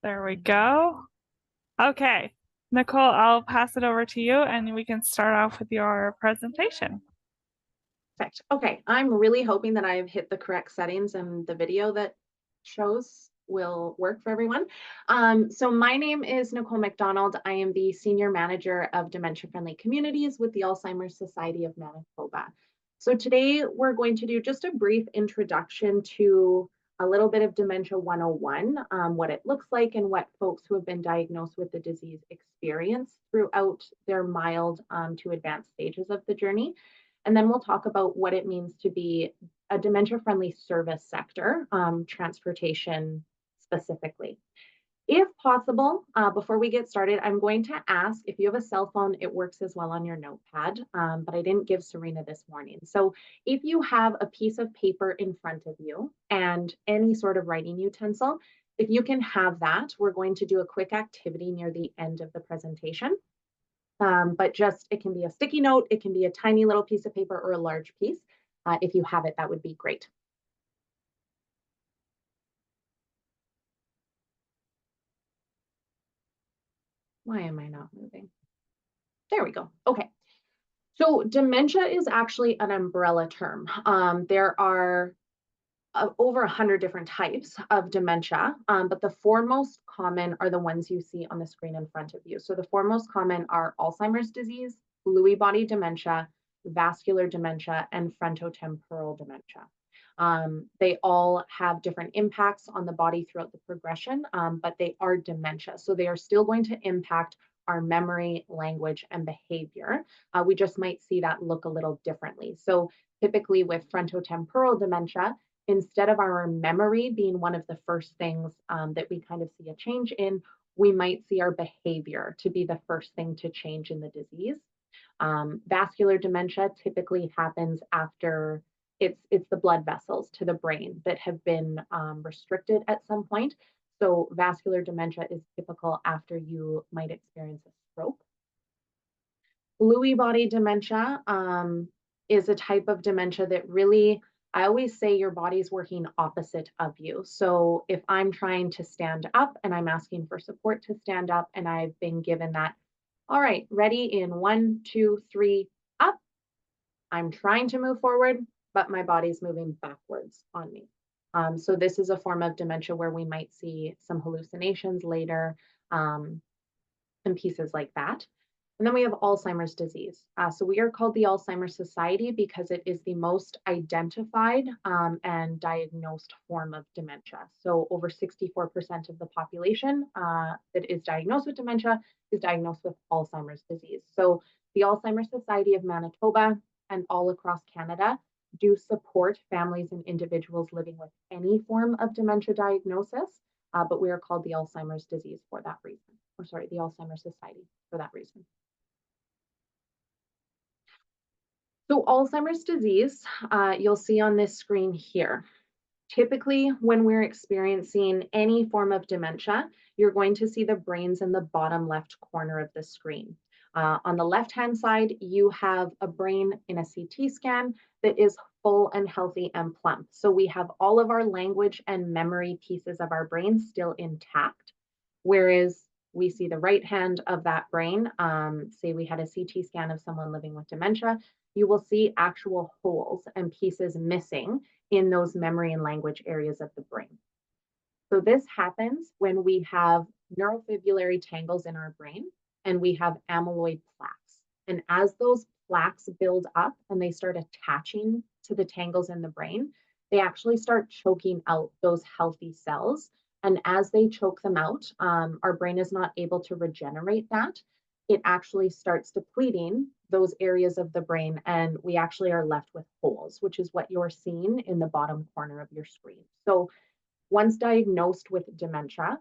There we go. Okay, Nicole, I'll pass it over to you and we can start off with your presentation. Perfect. Okay, I'm really hoping that I've hit the correct settings and the video that shows will work for everyone. So my name is Nicole McDonald. I am the Senior Manager of Dementia Friendly Communities with the Alzheimer's Society of Manitoba. So today we're going to do just a brief introduction to a little bit of Dementia 101, what it looks like and what folks who have been diagnosed with the disease experience throughout their mild to advanced stages of the journey. And then we'll talk about what it means to be a dementia-friendly service sector, transportation specifically. If possible, before we get started, I'm going to ask if you have a cell phone, it works as well on your notepad, but I didn't give Serena this morning. So if you have a piece of paper in front of you and any sort of writing utensil, if you can have that, we're going to do a quick activity near the end of the presentation. But just it can be a sticky note, it can be a tiny little piece of paper or a large piece. If you have it, that would be great. Why am I not moving? There we go. Okay. So dementia is actually an umbrella term. There are over 100 different types of dementia, but the four most common are the ones you see on the screen in front of you. So the four most common are Alzheimer's disease, Lewy body dementia, vascular dementia, and frontotemporal dementia. They all have different impacts on the body throughout the progression, but they are dementia. So they are still going to impact our memory, language, and behavior. We just might see that look a little differently. So typically with frontotemporal dementia, instead of our memory being one of the first things that we kind of see a change in, we might see our behavior to be the first thing to change in the disease. Vascular dementia typically happens after it's the blood vessels to the brain that have been restricted at some point. So vascular dementia is typical after you might experience a stroke. Lewy body dementia is a type of dementia that really, I always say your body's working opposite of you. So if I'm trying to stand up and I'm asking for support to stand up and I've been given that, all right, ready in 1, 2, 3, up. I'm trying to move forward, but my body's moving backwards on me. So this is a form of dementia where we might see some hallucinations later and pieces like that. And then we have Alzheimer's disease. So we are called the Alzheimer's Society because it is the most identified and diagnosed form of dementia. So over 64% of the population that is diagnosed with dementia is diagnosed with Alzheimer's disease. So the Alzheimer's Society of Manitoba and all across Canada do support families and individuals living with any form of dementia diagnosis, but we are called the Alzheimer's disease for that reason, or sorry, the Alzheimer's Society for that reason. So Alzheimer's disease, you'll see on this screen here. Typically, when we're experiencing any form of dementia, you're going to see the brains in the bottom left corner of the screen. On the left-hand side, you have a brain in a CT scan that is full and healthy and plump. So we have all of our language and memory pieces of our brain still intact, whereas we see the right hand of that brain, say we had a CT scan of someone living with dementia, you will see actual holes and pieces missing in those memory and language areas of the brain. So this happens when we have neurofibrillary tangles in our brain and we have amyloid plaques. And as those plaques build up and they start attaching to the tangles in the brain, they actually start choking out those healthy cells. And as they choke them out, our brain is not able to regenerate that. It actually starts depleting those areas of the brain, and we actually are left with holes, which is what you're seeing in the bottom corner of your screen. So once diagnosed with dementia,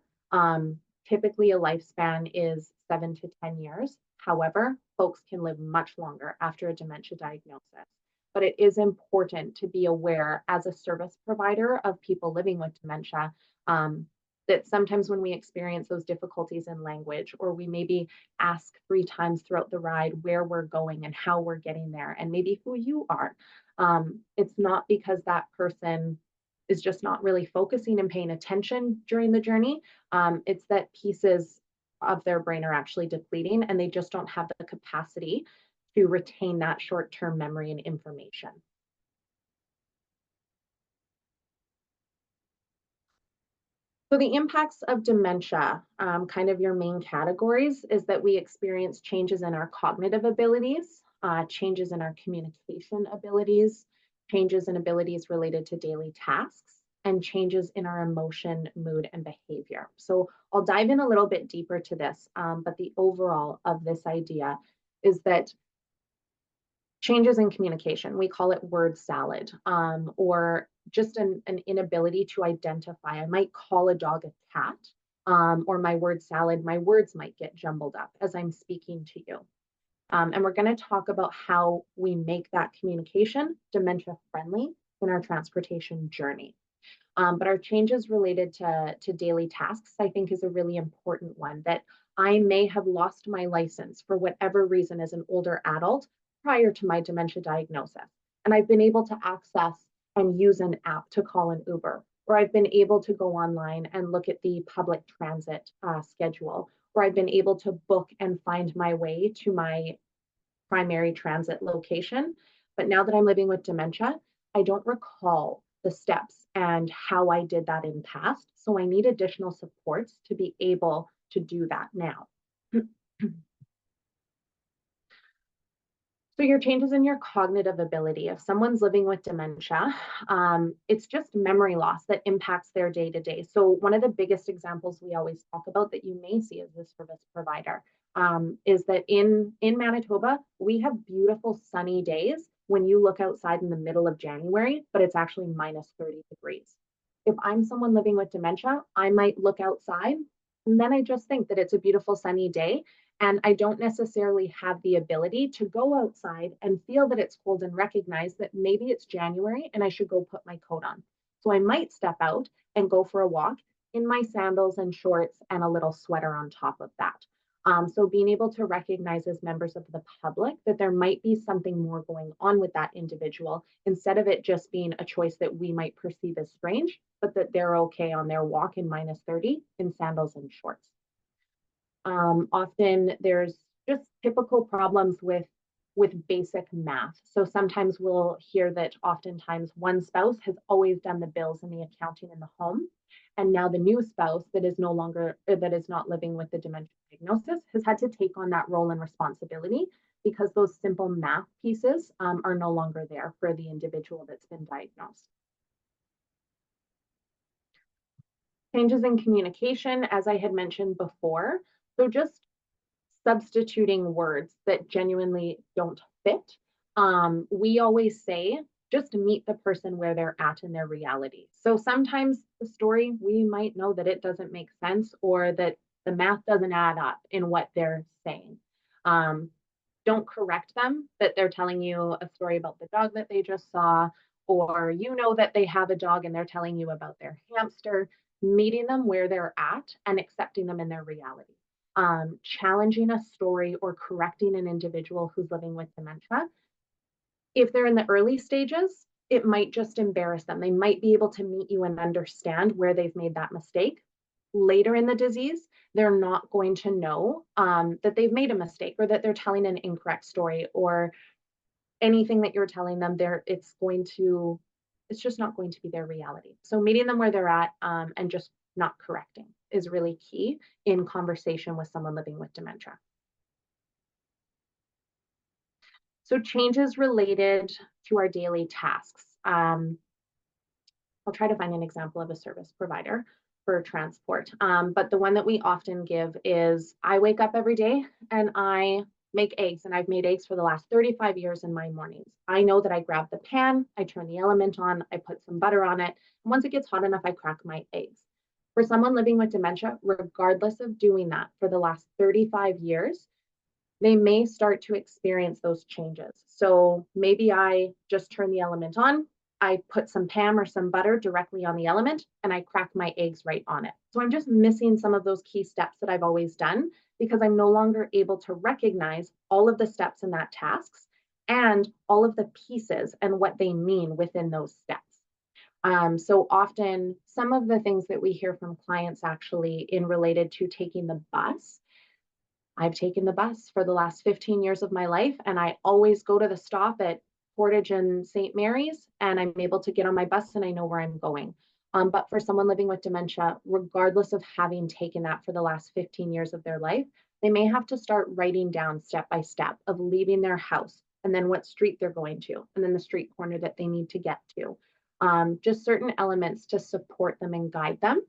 typically a lifespan is 7 to 10 years. However, folks can live much longer after a dementia diagnosis. But it is important to be aware as a service provider of people living with dementia that sometimes when we experience those difficulties in language, or we maybe ask 3 times throughout the ride where we're going and how we're getting there, and maybe who you are, it's not because that person is just not really focusing and paying attention during the journey. It's that pieces of their brain are actually depleting and they just don't have the capacity to retain that short-term memory and information. So the impacts of dementia, kind of your main categories, is that we experience changes in our cognitive abilities, changes in our communication abilities, changes in abilities related to daily tasks, and changes in our emotion, mood, and behavior. So I'll dive in a little bit deeper to this, but the overall of this idea is that changes in communication, we call it word salad, or just an inability to identify. I might call a dog a cat, or my word salad, my words might get jumbled up as I'm speaking to you. And we're going to talk about how we make that communication dementia friendly in our transportation journey. But our changes related to daily tasks, I think, is a really important one, that I may have lost my license for whatever reason as an older adult prior to my dementia diagnosis. And I've been able to access and use an app to call an Uber, or I've been able to go online and look at the public transit schedule, or I've been able to book and find my way to my primary transit location. But now that I'm living with dementia, I don't recall the steps and how I did that in past. So I need additional supports to be able to do that now. So your changes in your cognitive ability. If someone's living with dementia, it's just memory loss that impacts their day to day. So one of the biggest examples we always talk about that you may see as a service provider is that in Manitoba, we have beautiful sunny days when you look outside in the middle of January, but it's actually minus 30 degrees. If I'm someone living with dementia, I might look outside and then I just think that it's a beautiful sunny day and I don't necessarily have the ability to go outside and feel that it's cold and recognize that maybe it's January and I should go put my coat on. So I might step out and go for a walk in my sandals and shorts and a little sweater on top of that. So being able to recognize as members of the public that there might be something more going on with that individual instead of it just being a choice that we might perceive as strange, but that they're okay on their walk in minus 30 in sandals and shorts. Often there's just typical problems with basic math. So sometimes we'll hear that oftentimes one spouse has always done the bills and the accounting in the home. And now the new spouse that is no longer, that is not living with the dementia diagnosis has had to take on that role and responsibility because those simple math pieces are no longer there for the individual that's been diagnosed. Changes in communication, as I had mentioned before. So just substituting words that genuinely don't fit. We always say, just meet the person where they're at in their reality. So sometimes the story, we might know that it doesn't make sense or that the math doesn't add up in what they're saying. Don't correct them that they're telling you a story about the dog that they just saw, or you know that they have a dog and they're telling you about their hamster. Meeting them where they're at and accepting them in their reality. Challenging a story or correcting an individual who's living with dementia. If they're in the early stages, it might just embarrass them. They might be able to meet you and understand where they've made that mistake. Later in the disease, they're not going to know that they've made a mistake or that they're telling an incorrect story or anything that you're telling them. It's just not going to be their reality. So meeting them where they're at and just not correcting is really key in conversation with someone living with dementia. So changes related to our daily tasks. I'll try to find an example of a service provider for transport. But the one that we often give is I wake up every day and I make eggs, and I've made eggs for the last 35 years in my mornings. I know that I grab the pan, I turn the element on, I put some butter on it, and once it gets hot enough, I crack my eggs. For someone living with dementia, regardless of doing that for the last 35 years, they may start to experience those changes. So maybe I just turn the element on, I put some Pam or some butter directly on the element, and I crack my eggs right on it. So I'm just missing some of those key steps that I've always done because I'm no longer able to recognize all of the steps in that tasks and all of the pieces and what they mean within those steps. So often, some of the things that we hear from clients actually in related to taking the bus, I've taken the bus for the last 15 years of my life, and I always go to the stop at Portage and St. Mary's, and I'm able to get on my bus and I know where I'm going. But for someone living with dementia, regardless of having taken that for the last 15 years of their life, they may have to start writing down step by step of leaving their house and then what street they're going to, and then the street corner that they need to get to. Just certain elements to support them and guide them.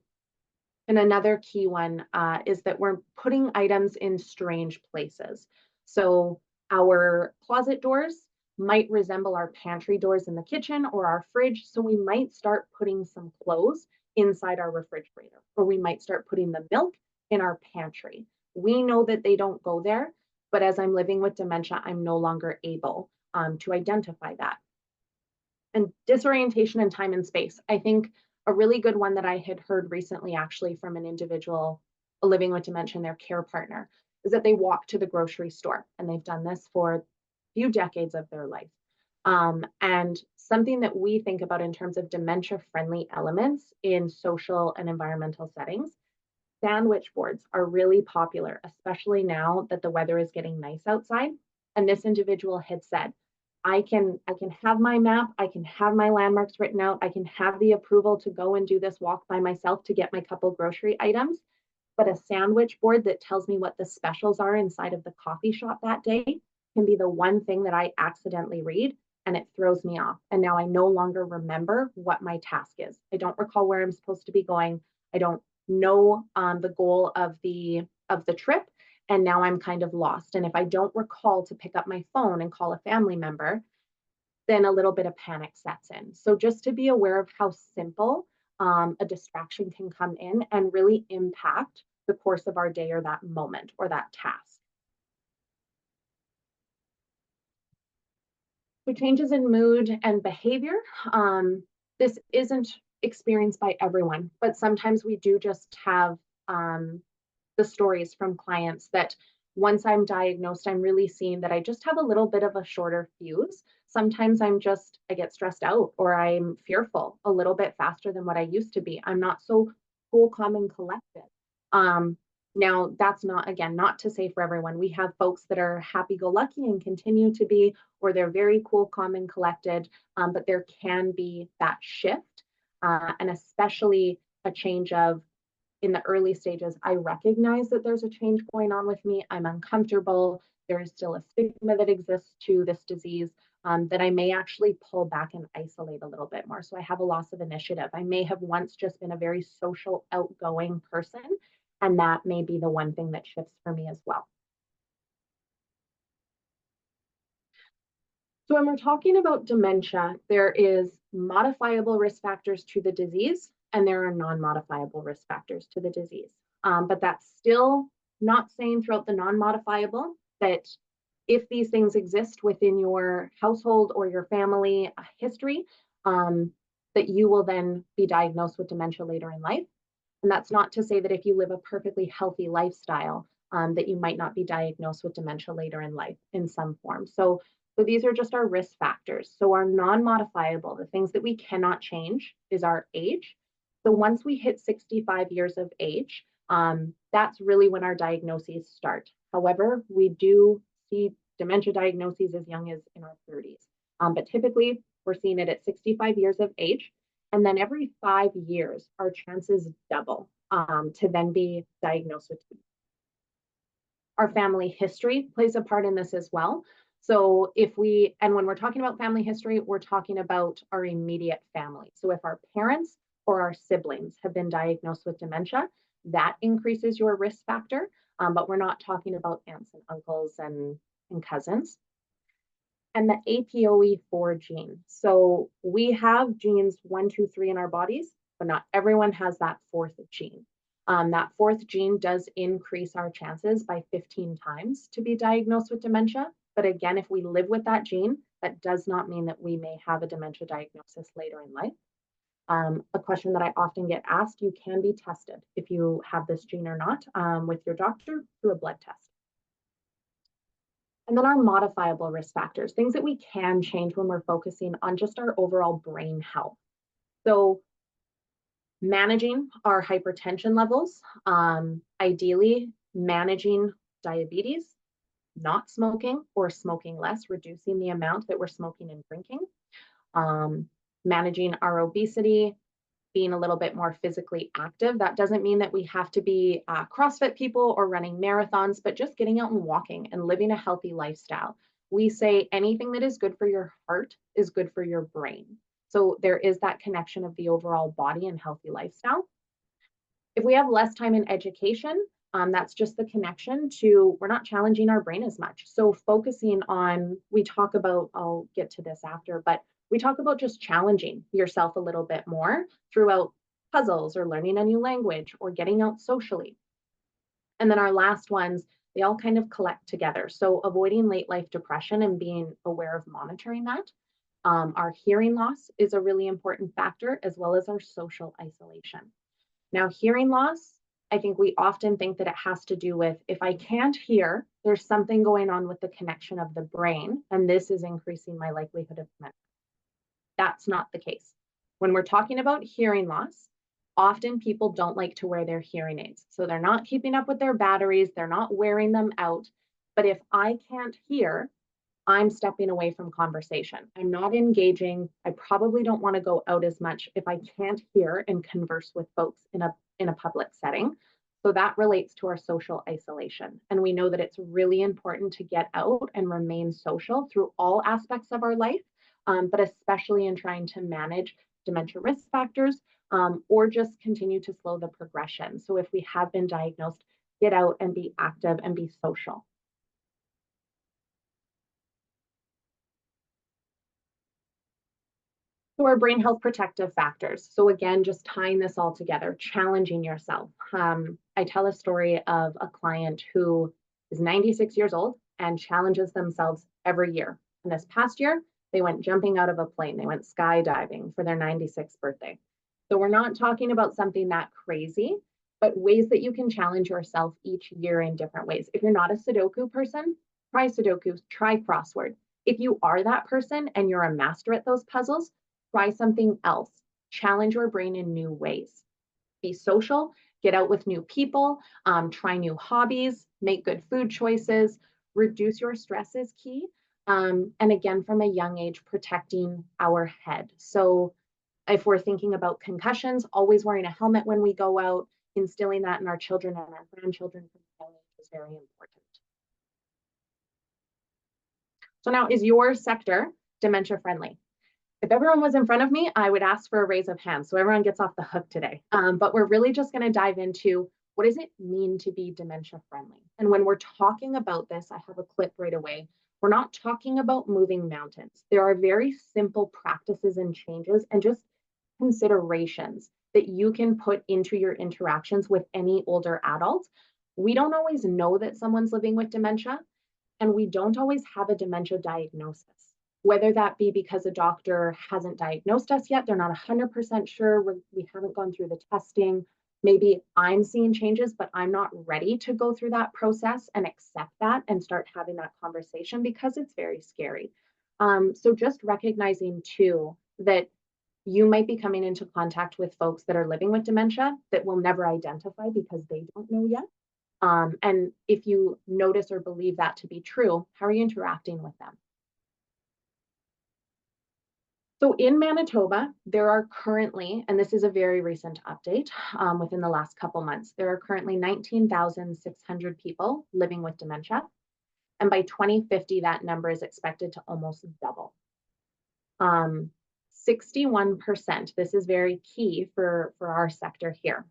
And another key one is that we're putting items in strange places. So our closet doors might resemble our pantry doors in the kitchen or our fridge. So we might start putting some clothes inside our refrigerator, or we might start putting the milk in our pantry. We know that they don't go there, but as I'm living with dementia, I'm no longer able to identify that. And disorientation in time and space. I think a really good one that I had heard recently, actually, from an individual living with dementia and their care partner, is that they walk to the grocery store, and they've done this for a few decades of their life. And something that we think about in terms of dementia friendly elements in social and environmental settings, sandwich boards are really popular, especially now that the weather is getting nice outside. And this individual had said, I can have my map, I can have my landmarks written out, I can have the approval to go and do this walk by myself to get my couple grocery items, but a sandwich board that tells me what the specials are inside of the coffee shop that day can be the one thing that I accidentally read and it throws me off. And now I no longer remember what my task is. I don't recall where I'm supposed to be going. I don't know the goal of the trip, and now I'm kind of lost. And if I don't recall to pick up my phone and call a family member, then a little bit of panic sets in. So just to be aware of how simple a distraction can come in and really impact the course of our day or that moment or that task. So changes in mood and behavior. This isn't experienced by everyone, but sometimes we do just have the stories from clients that once I'm diagnosed, I'm really seeing that I just have a little bit of a shorter fuse. Sometimes I get stressed out or I'm fearful a little bit faster than what I used to be. I'm not so cool, calm, and collected. Um, Now, that's not, again, not to say for everyone. We have folks that are happy go lucky and continue to be, or they're very cool, calm, and collected, but there can be that shift, and especially a change of in the early stages, I recognize that there's a change going on with me. I'm uncomfortable. There is still a stigma that exists to this disease, that I may actually pull back and isolate a little bit more. So I have a loss of initiative. I may have once just been a very social, outgoing person, and that may be the one thing that shifts for me as well. So when we're talking about dementia, there is modifiable risk factors to the disease, and there are non-modifiable risk factors to the disease. But that's still not saying throughout the non-modifiable that if these things exist within your household or your family history, that you will then be diagnosed with dementia later in life. And that's not to say that if you live a perfectly healthy lifestyle, that you might not be diagnosed with dementia later in life in some form. So these are just our risk factors. So our non-modifiable, the things that we cannot change, is our age. So once we hit 65 years of age, that's really when our diagnoses start. However, we do see dementia diagnoses as young as in our 30s. But typically, we're seeing it at 65 years of age. And then every 5 years, our chances double to then be diagnosed with. Our family history plays a part in this as well. So when we're talking about family history, we're talking about our immediate family. So if our parents or our siblings have been diagnosed with dementia, that increases your risk factor. But we're not talking about aunts and uncles and cousins. And the APOE4 gene. So we have genes 1, 2, 3 in our bodies, but not everyone has that fourth gene. That fourth gene does increase our chances by 15 times to be diagnosed with dementia. But again, if we live with that gene, that does not mean that we may have a dementia diagnosis later in life. A question that I often get asked, you can be tested if you have this gene or not with your doctor through a blood test. And then our modifiable risk factors, things that we can change when we're focusing on just our overall brain health. So managing our hypertension levels, ideally managing diabetes, not smoking or smoking less, reducing the amount that we're smoking and drinking, managing our obesity, being a little bit more physically active. That doesn't mean that we have to be CrossFit people or running marathons, but just getting out and walking and living a healthy lifestyle. We say anything that is good for your heart is good for your brain. So there is that connection of the overall body and healthy lifestyle. If we have less time in education, that's just the connection to we're not challenging our brain as much. So focusing on, we talk about, I'll get to this after, but we talk about just challenging yourself a little bit more throughout puzzles or learning a new language or getting out socially. And then our last ones, they all kind of collect together. So avoiding late life depression and being aware of monitoring that. Our hearing loss is a really important factor, as well as our social isolation. Now, hearing loss, I think we often think that it has to do with if I can't hear, there's something going on with the connection of the brain, and this is increasing my likelihood of dementia. That's not the case. When we're talking about hearing loss, often people don't like to wear their hearing aids. So they're not keeping up with their batteries, they're not wearing them out. But if I can't hear, I'm stepping away from conversation. I'm not engaging. I probably don't want to go out as much if I can't hear and converse with folks in a public setting. So that relates to our social isolation. And we know that it's really important to get out and remain social through all aspects of our life, but especially in trying to manage dementia risk factors, or just continue to slow the progression. So if we have been diagnosed, get out and be active and be social. So our brain health protective factors. So again, just tying this all together, challenging yourself. I tell a story of a client who is 96 years old and challenges themselves every year. And this past year, they went jumping out of a plane. They went skydiving for their 96th birthday. So we're not talking about something that crazy, but ways that you can challenge yourself each year in different ways. If you're not a Sudoku person, try Sudoku, try crossword. If you are that person and you're a master at those puzzles, try something else. Challenge your brain in new ways. Be social, get out with new people, try new hobbies, make good food choices, reduce your stress is key. And again, from a young age, protecting our head. So if we're thinking about concussions, always wearing a helmet when we go out, instilling that in our children and our grandchildren from a young age is very important. So now, is your sector dementia friendly? If everyone was in front of me, I would ask for a raise of hands so everyone gets off the hook today. But we're really just going to dive into what does it mean to be dementia friendly? And when we're talking about this, I have a clip right away. We're not talking about moving mountains. There are very simple practices and changes and just considerations that you can put into your interactions with any older adult. We don't always know that someone's living with dementia, and we don't always have a dementia diagnosis. Whether that be because a doctor hasn't diagnosed us yet, they're not 100% sure, we haven't gone through the testing. Maybe I'm seeing changes, but I'm not ready to go through that process and accept that and start having that conversation because it's very scary. So just recognizing too that you might be coming into contact with folks that are living with dementia that will never identify because they don't know yet. And if you notice or believe that to be true, how are you interacting with them? So in Manitoba, there are currently, and this is a very recent update within the last couple months, there are currently 19,600 people living with dementia. And by 2050, that number is expected to almost double. 61%, this is very key for our sector here.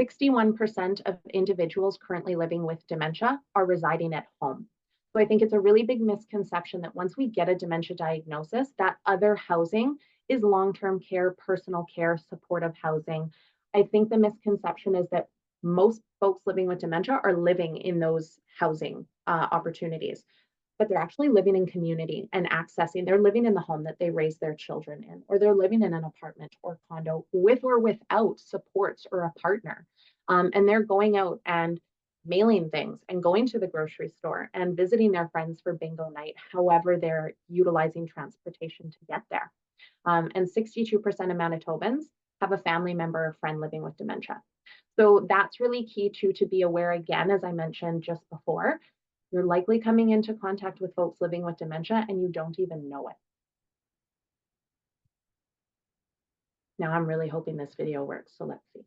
61% of individuals currently living with dementia are residing at home. So I think it's a really big misconception that once we get a dementia diagnosis, that other housing is long-term care, personal care, supportive housing. I think the misconception is that most folks living with dementia are living in those housing opportunities, but they're actually living in community and accessing, they're living in the home that they raise their children in, or they're living in an apartment or condo with or without supports or a partner. And they're going out and mailing things and going to the grocery store and visiting their friends for bingo night, however they're utilizing transportation to get there. And 62% of Manitobans have a family member or friend living with dementia. So that's really key too, to be aware again, as I mentioned just before, you're likely coming into contact with folks living with dementia and you don't even know it. Now I'm really hoping this video works, so let's see.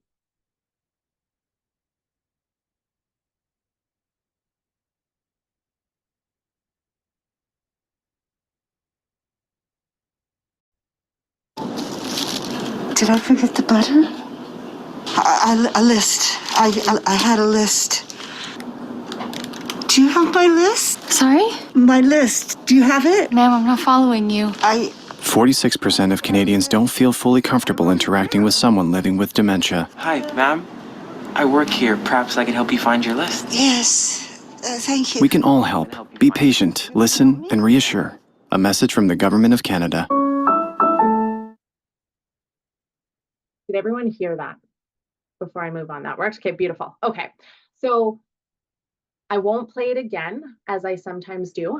Did I forget the butter? A list. I had a list. Do you have my list? Sorry? My list. Do you have it? Ma'am, I'm not following you. 46% of Canadians don't feel fully comfortable interacting with someone living with dementia. Hi, ma'am. I work here. Perhaps I can help you find your list. Yes. Thank you. We can all help. Be patient, listen, and reassure. A message from the Government of Canada. Did everyone hear that before I move on? That works? Okay, beautiful. Okay, so I won't play it again, as I sometimes do,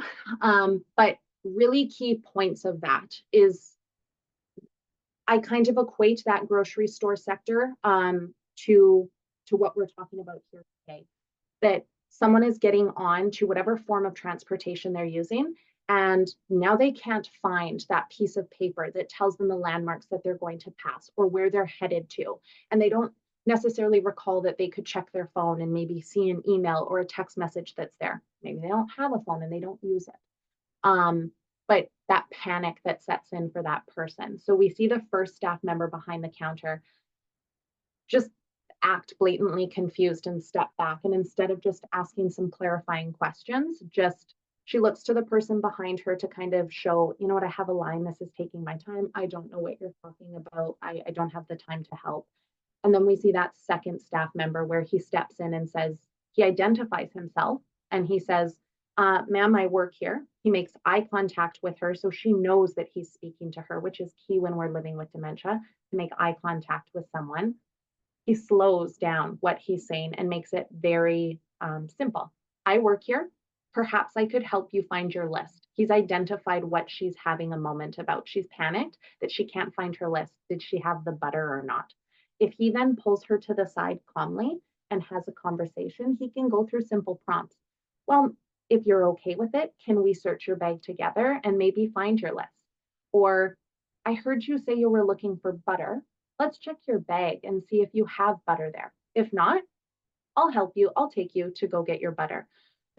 but really key points of that is I kind of equate that grocery store sector to what we're talking about here today. That someone is getting on to whatever form of transportation they're using, and now they can't find that piece of paper that tells them the landmarks that they're going to pass or where they're headed to. And they don't necessarily recall that they could check their phone and maybe see an email or a text message that's there. Maybe they don't have a phone and they don't use it. But that panic that sets in for that person. So we see the first staff member behind the counter just act blatantly confused and step back. And instead of just asking some clarifying questions, she looks to the person behind her to kind of show, you know what, I have a line. This is taking my time. I don't know what you're talking about. I don't have the time to help. And then we see that second staff member where he steps in and says, he identifies himself and he says, ma'am, I work here. He makes eye contact with her so she knows that he's speaking to her, which is key when we're living with dementia, to make eye contact with someone. He slows down what he's saying and makes it very simple. I work here. Perhaps I could help you find your list. He's identified what she's having a moment about. She's panicked that she can't find her list. Did she have the butter or not? If he then pulls her to the side calmly and has a conversation, he can go through simple prompts. Well, if you're okay with it, can we search your bag together and maybe find your list? Or I heard you say you were looking for butter. Let's check your bag and see if you have butter there. If not, I'll help you. I'll take you to go get your butter.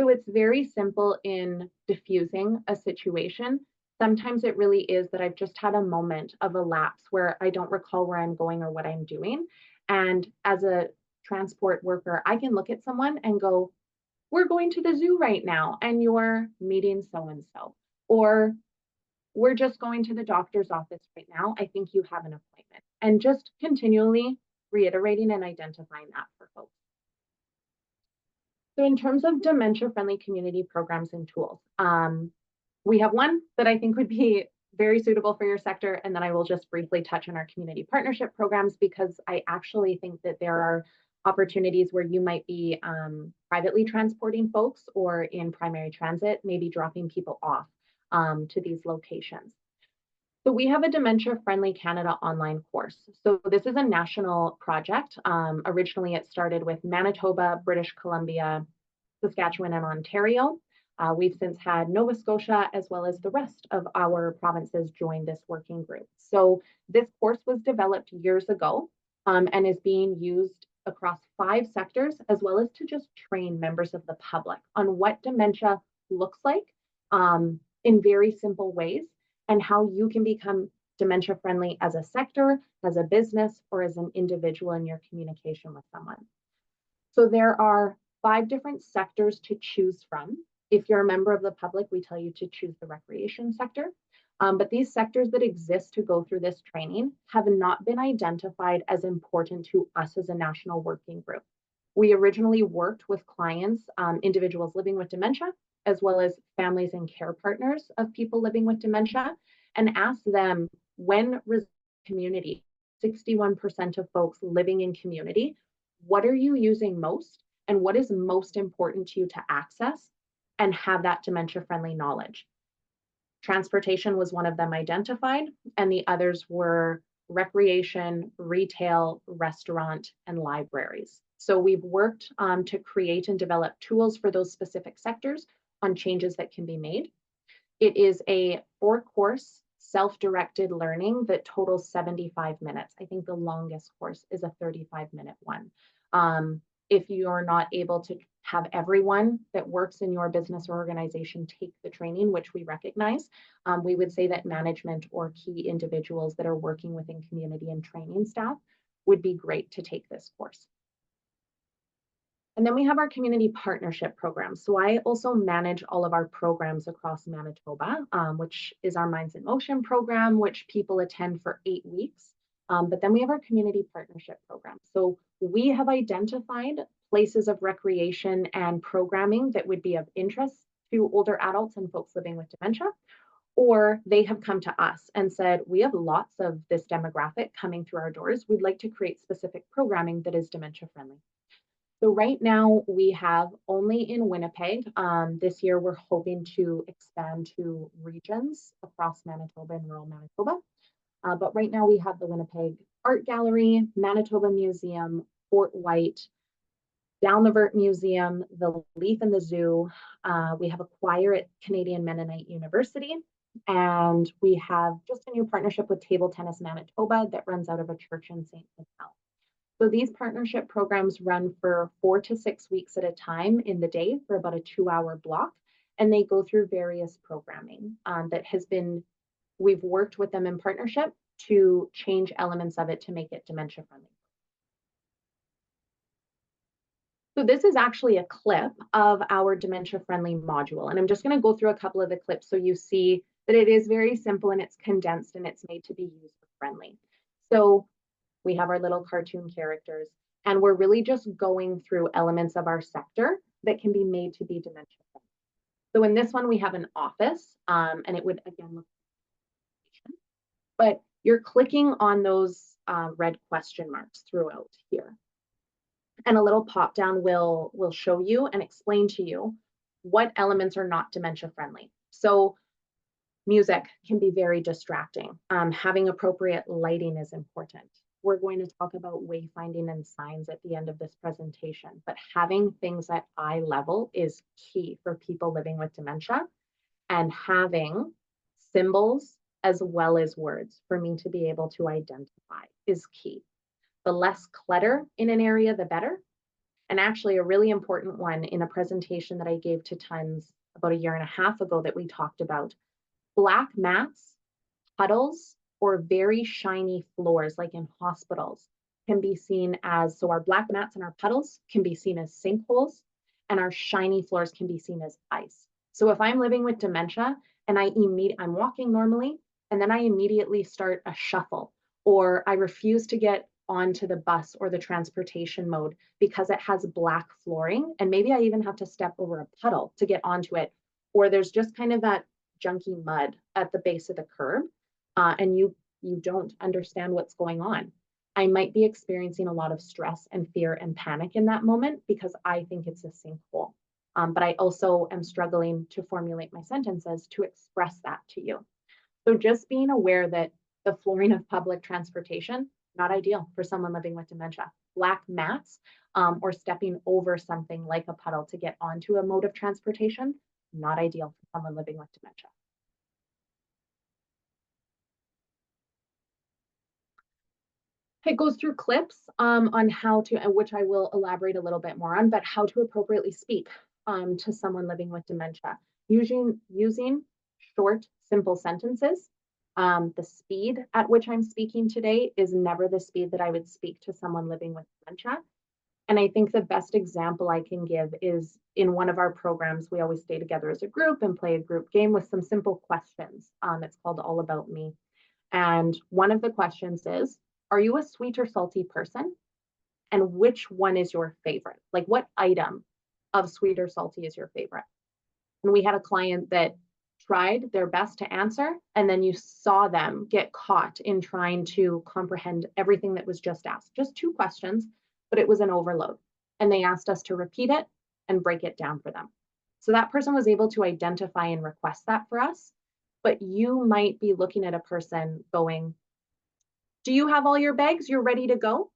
So it's very simple in diffusing a situation. Sometimes it really is that I've just had a moment of a lapse where I don't recall where I'm going or what I'm doing. And as a transport worker, I can look at someone and go, we're going to the zoo right now and you're meeting so-and-so. Or we're just going to the doctor's office right now. I think you have an appointment. And just continually reiterating and identifying that for folks. So in terms of dementia-friendly community programs and tools, we have one that I think would be very suitable for your sector, and then I will just briefly touch on our community partnership programs because I actually think that there are opportunities where you might be privately transporting folks or in primary transit, maybe dropping people off to these locations. So we have a Dementia Friendly Canada online course. So this is a national project. Originally, it started with Manitoba, British Columbia, Saskatchewan, and Ontario. We've since had Nova Scotia as well as the rest of our provinces join this working group. So this course was developed years ago and is being used across 5 sectors, as well as to just train members of the public on what dementia looks like in very simple ways, and how you can become dementia friendly as a sector, as a business, or as an individual in your communication with someone. So there are 5 different sectors to choose from. If you're a member of the public, we tell you to choose the recreation sector. But these sectors that exist to go through this training have not been identified as important to us as a national working group. We originally worked with clients, individuals living with dementia, as well as families and care partners of people living with dementia, and asked them, when community, 61% of folks living in community, what are you using most and what is most important to you to access and have that dementia-friendly knowledge? Transportation was one of them identified, and the others were recreation, retail, restaurant, and libraries. So we've worked to create and develop tools for those specific sectors on changes that can be made. It is a 4-course self-directed learning that totals 75 minutes. I think the longest course is a 35-minute one. If you're not able to have everyone that works in your business or organization take the training, which we recognize, we would say that management or key individuals that are working within community and training staff would be great to take this course. And then we have our community partnership program. So I also manage all of our programs across Manitoba, which is our Minds in Motion program, which people attend for 8 weeks. But then we have our community partnership program. So we have identified places of recreation and programming that would be of interest to older adults and folks living with dementia, or they have come to us and said, we have lots of this demographic coming through our doors. We'd like to create specific programming that is dementia friendly. So right now we have only in Winnipeg. This year we're hoping to expand to regions across Manitoba and rural Manitoba. But right now we have the Winnipeg Art Gallery, Manitoba Museum, Fort White, Down the Vert Museum, the Leaf and the Zoo. We have a choir at Canadian Mennonite University. And we have just a new partnership with Table Tennis Manitoba that runs out of a church in St. Michel. So these partnership programs run for 4 to 6 weeks at a time in the day for about a 2-hour block. And they go through various programming that has been, we've worked with them in partnership to change elements of it to make it dementia friendly. So this is actually a clip of our dementia friendly module. And I'm just going to go through a couple of the clips so you see that it is very simple and it's condensed and it's made to be user friendly. So we have our little cartoon characters, and we're really just going through elements of our sector that can be made to be dementia friendly. So in this one, we have an office, and it would again look, but you're clicking on those red question marks throughout here. And a little pop down will show you and explain to you what elements are not dementia friendly. So music can be very distracting. Having appropriate lighting is important. We're going to talk about wayfinding and signs at the end of this presentation, but having things at eye level is key for people living with dementia, and having symbols as well as words for me to be able to identify is key. The less clutter in an area, the better. And actually a really important one in a presentation that I gave to Tons about 1.5 years ago that we talked about, black mats, puddles, or very shiny floors, like in hospitals, can be seen as, so our black mats and our puddles can be seen as sinkholes, and our shiny floors can be seen as ice. So if I'm living with dementia and I'm walking normally, and then I immediately start a shuffle, or I refuse to get onto the bus or the transportation mode because it has black flooring, and maybe I even have to step over a puddle to get onto it, or there's just kind of that junky mud at the base of the curb, and you don't understand what's going on. I might be experiencing a lot of stress and fear and panic in that moment because I think it's a sinkhole. But I also am struggling to formulate my sentences to express that to you. So just being aware that the flooring of public transportation, not ideal for someone living with dementia. Black mats or stepping over something like a puddle to get onto a mode of transportation, not ideal for someone living with dementia. It goes through clips on how to, which I will elaborate a little bit more on, but how to appropriately speak to someone living with dementia. Using short, simple sentences. The speed at which I'm speaking today is never the speed that I would speak to someone living with dementia. And I think the best example I can give is in one of our programs, we always stay together as a group and play a group game with some simple questions. It's called All About Me. And one of the questions is, are you a sweet or salty person? And which one is your favorite? Like, what item of sweet or salty is your favorite? And we had a client that tried their best to answer, and then you saw them get caught in trying to comprehend everything that was just asked. Just 2 questions, but it was an overload. And they asked us to repeat it and break it down for them. So that person was able to identify and request that for us, but you might be looking at a person going, Do you have all your bags? You're ready to go?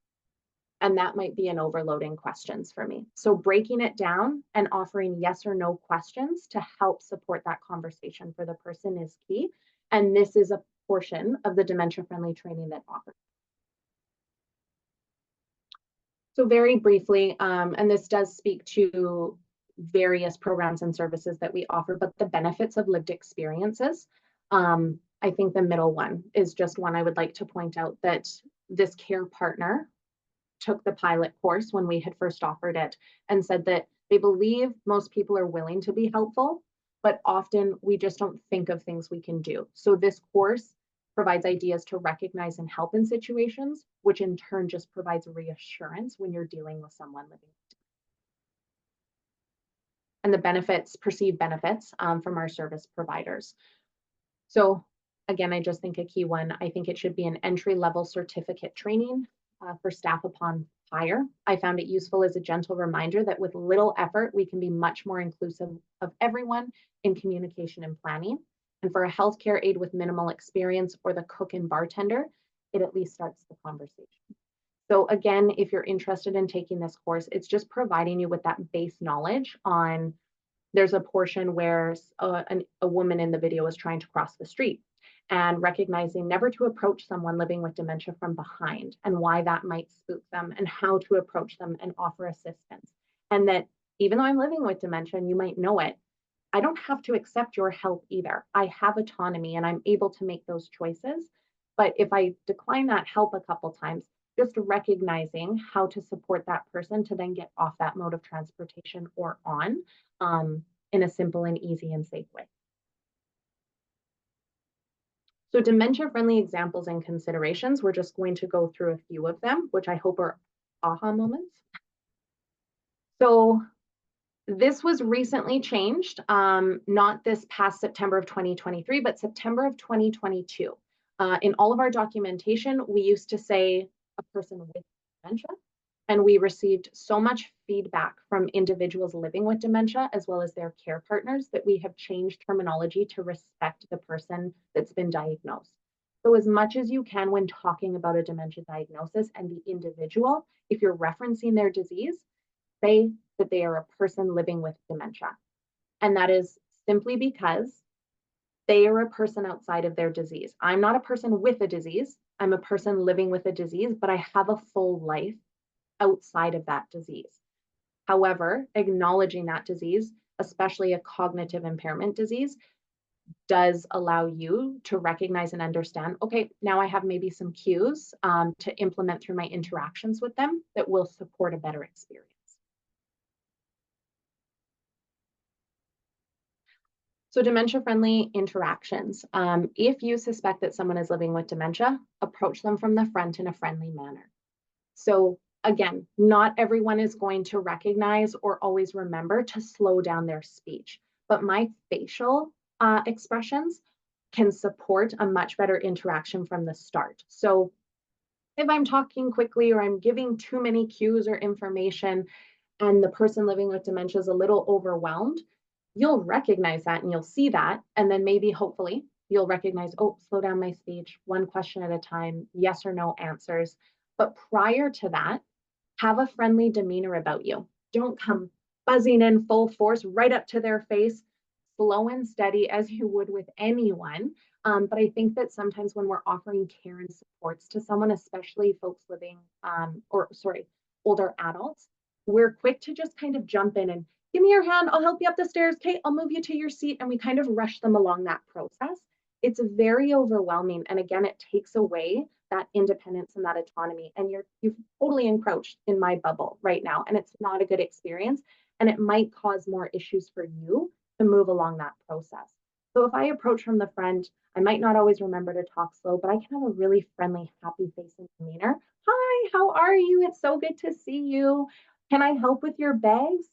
And that might be an overloading questions for me. So breaking it down and offering yes or no questions to help support that conversation for the person is key. And this is a portion of the dementia-friendly training that offers. So very briefly, and this does speak to various programs and services that we offer, but the benefits of lived experiences. I think the middle one is just one I would like to point out, that this care partner took the pilot course when we had first offered it and said that they believe most people are willing to be helpful, but often we just don't think of things we can do. So this course provides ideas to recognize and help in situations, which in turn just provides reassurance when you're dealing with someone living. And the benefits, perceived benefits from our service providers. So again, I just think a key one, I think it should be an entry-level certificate training for staff upon hire. I found it useful as a gentle reminder that with little effort, we can be much more inclusive of everyone in communication and planning. And for a healthcare aide with minimal experience or the cook and bartender, it at least starts the conversation. So again, if you're interested in taking this course, it's just providing you with that base knowledge on, there's a portion where a woman in the video is trying to cross the street, and recognizing never to approach someone living with dementia from behind and why that might spook them, and how to approach them and offer assistance. And that even though I'm living with dementia and you might know it, I don't have to accept your help either. I have autonomy and I'm able to make those choices. But if I decline that help a couple times, just recognizing how to support that person to then get off that mode of transportation or on in a simple and easy and safe way. So dementia-friendly examples and considerations, we're just going to go through a few of them, which I hope are aha moments. So this was recently changed, not this past September of 2023, but September of 2022. In all of our documentation, we used to say a person with dementia, and we received so much feedback from individuals living with dementia as well as their care partners that we have changed terminology to respect the person that's been diagnosed. So as much as you can when talking about a dementia diagnosis and the individual, if you're referencing their disease, say that they are a person living with dementia. And that is simply because they are a person outside of their disease. I'm not a person with a disease. I'm a person living with a disease, but I have a full life outside of that disease. However, acknowledging that disease, especially a cognitive impairment disease, does allow you to recognize and understand, okay, now I have maybe some cues to implement through my interactions with them that will support a better experience. So dementia-friendly interactions. If you suspect that someone is living with dementia, approach them from the front in a friendly manner. So again, not everyone is going to recognize or always remember to slow down their speech, but my facial expressions can support a much better interaction from the start. So if I'm talking quickly or I'm giving too many cues or information and the person living with dementia is a little overwhelmed, you'll recognize that and you'll see that. And then maybe hopefully you'll recognize, oh, slow down my speech, one question at a time, yes or no answers. But prior to that, have a friendly demeanor about you. Don't come buzzing in full force right up to their face, slow and steady as you would with anyone. But I think that sometimes when we're offering care and supports to someone, especially folks living, older adults, we're quick to just kind of jump in and give me your hand, I'll help you up the stairs, Kate, I'll move you to your seat. And we kind of rush them along that process. It's very overwhelming. And again, it takes away that independence and that autonomy. And you've totally encroached in my bubble right now. And it's not a good experience. And it might cause more issues for you to move along that process. So if I approach from the front, I might not always remember to talk slow, but I can have a really friendly, happy face and demeanor. Hi, how are you? It's so good to see you. Can I help with your bags?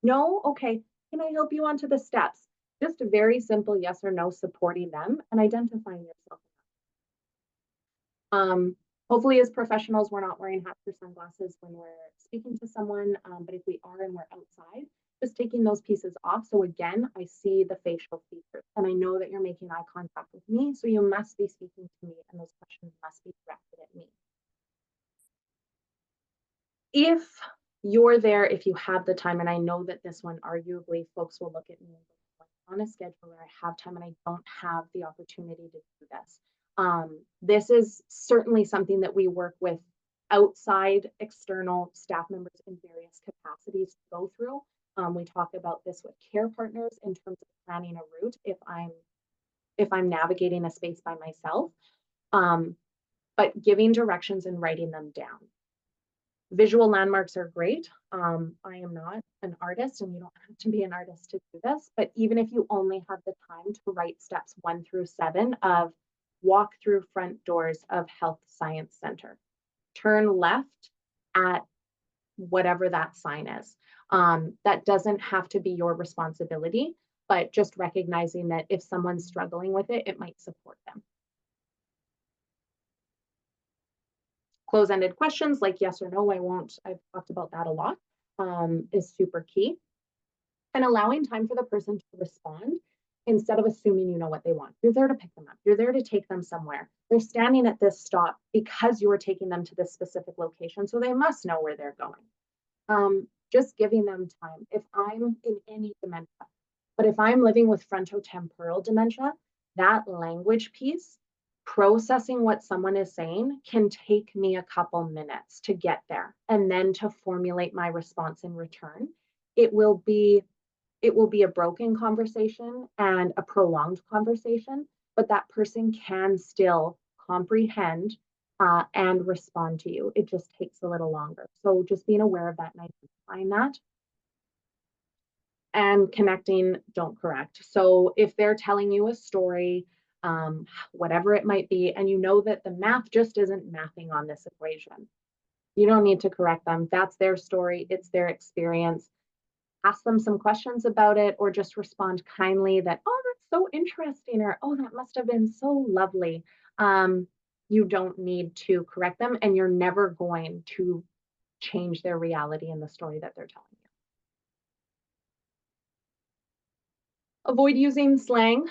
No? Okay. Can I help you onto the steps? Just a very simple yes or no, supporting them and identifying yourself. Hopefully as professionals, we're not wearing hats or sunglasses when we're speaking to someone, but if we are and we're outside, just taking those pieces off. So again, I see the facial features and I know that you're making eye contact with me. So you must be speaking to me and those questions must be directed at me. If you're there, if you have the time, and I know that this one, arguably, folks will look at me and go, on a schedule where I have time and I don't have the opportunity to do this. This is certainly something that we work with outside external staff members in various capacities to go through. We talk about this with care partners in terms of planning a route if I'm navigating a space by myself, but giving directions and writing them down. Visual landmarks are great. I am not an artist and you don't have to be an artist to do this, but even if you only have the time to write steps 1 through 7 of walk through front doors of Health Science Center, turn left at whatever that sign is. That doesn't have to be your responsibility, but just recognizing that if someone's struggling with it, it might support them. Close-ended questions like yes or no, I won't. I've talked about that a lot, is super key. And allowing time for the person to respond instead of assuming you know what they want. You're there to pick them up. You're there to take them somewhere. They're standing at this stop because you're taking them to this specific location, so they must know where they're going. Just giving them time. If I'm in any dementia, but if I'm living with frontotemporal dementia, that language piece, processing what someone is saying can take me a couple minutes to get there and then to formulate my response in return. It will be a broken conversation and a prolonged conversation, but that person can still comprehend and respond to you. It just takes a little longer. So just being aware of that and identifying that. And connecting, don't correct. So if they're telling you a story, whatever it might be, and you know that the math just isn't mathing on this equation, you don't need to correct them. That's their story. It's their experience. Ask them some questions about it, or just respond kindly that, oh, that's so interesting, or oh, that must have been so lovely. You don't need to correct them, and you're never going to change their reality in the story that they're telling you. Avoid using slang.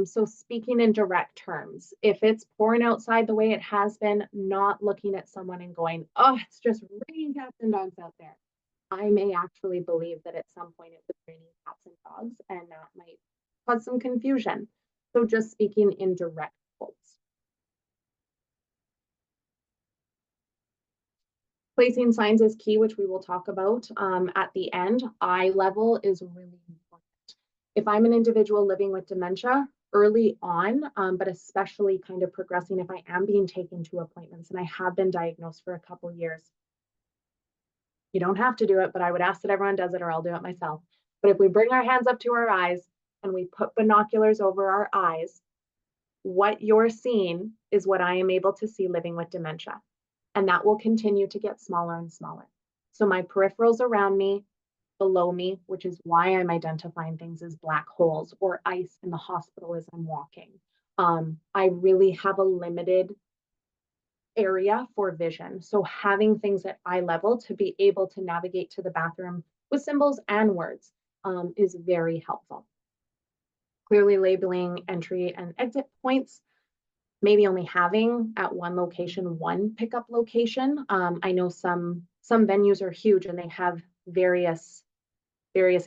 So speaking in direct terms. If it's pouring outside the way it has been, not looking at someone and going, oh, it's just raining cats and dogs out there. I may actually believe that at some point it was raining cats and dogs, and that might cause some confusion. So just speaking in direct quotes. Placing signs is key, which we will talk about at the end. Eye level is really important. If I'm an individual living with dementia early on, but especially kind of progressing, if I am being taken to appointments and I have been diagnosed for a couple years, you don't have to do it, but I would ask that everyone does it or I'll do it myself. But if we bring our hands up to our eyes and we put binoculars over our eyes, what you're seeing is what I am able to see living with dementia. And that will continue to get smaller and smaller. So my peripherals around me, below me, which is why I'm identifying things as black holes or ice in the hospital as I'm walking. I really have a limited area for vision. So having things at eye level to be able to navigate to the bathroom with symbols and words is very helpful. Clearly labeling entry and exit points, maybe only having at one location, one pickup location. I know some venues are huge and they have various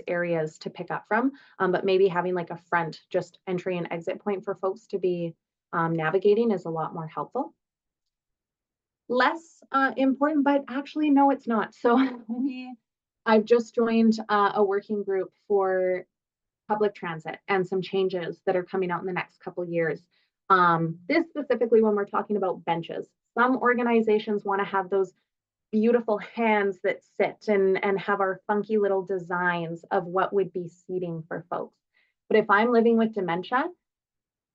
areas to pick up from, but maybe having like a front just entry and exit point for folks to be navigating is a lot more helpful. Less important, but actually, no, it's not. So I've just joined a working group for public transit and some changes that are coming out in the next couple years. This specifically when we're talking about benches. Some organizations want to have those beautiful hands that sit and have our funky little designs of what would be seating for folks. But if I'm living with dementia,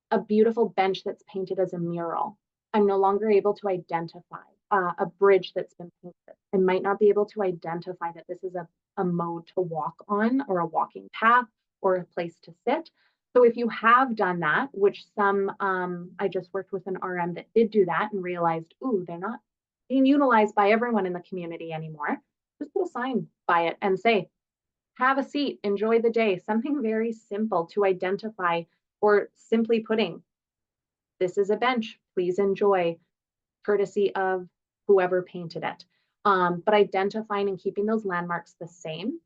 a beautiful bench that's painted as a mural, I'm no longer able to identify a bridge that's been painted. I might not be able to identify that this is a mode to walk on or a walking path or a place to sit. So if you have done that, which some, I just worked with an RM that did do that and realized, ooh, they're not being utilized by everyone in the community anymore. Just put a sign by it and say, have a seat, enjoy the day, something very simple to identify, or simply putting, this is a bench, please enjoy, courtesy of whoever painted it. But identifying and keeping those landmarks the same.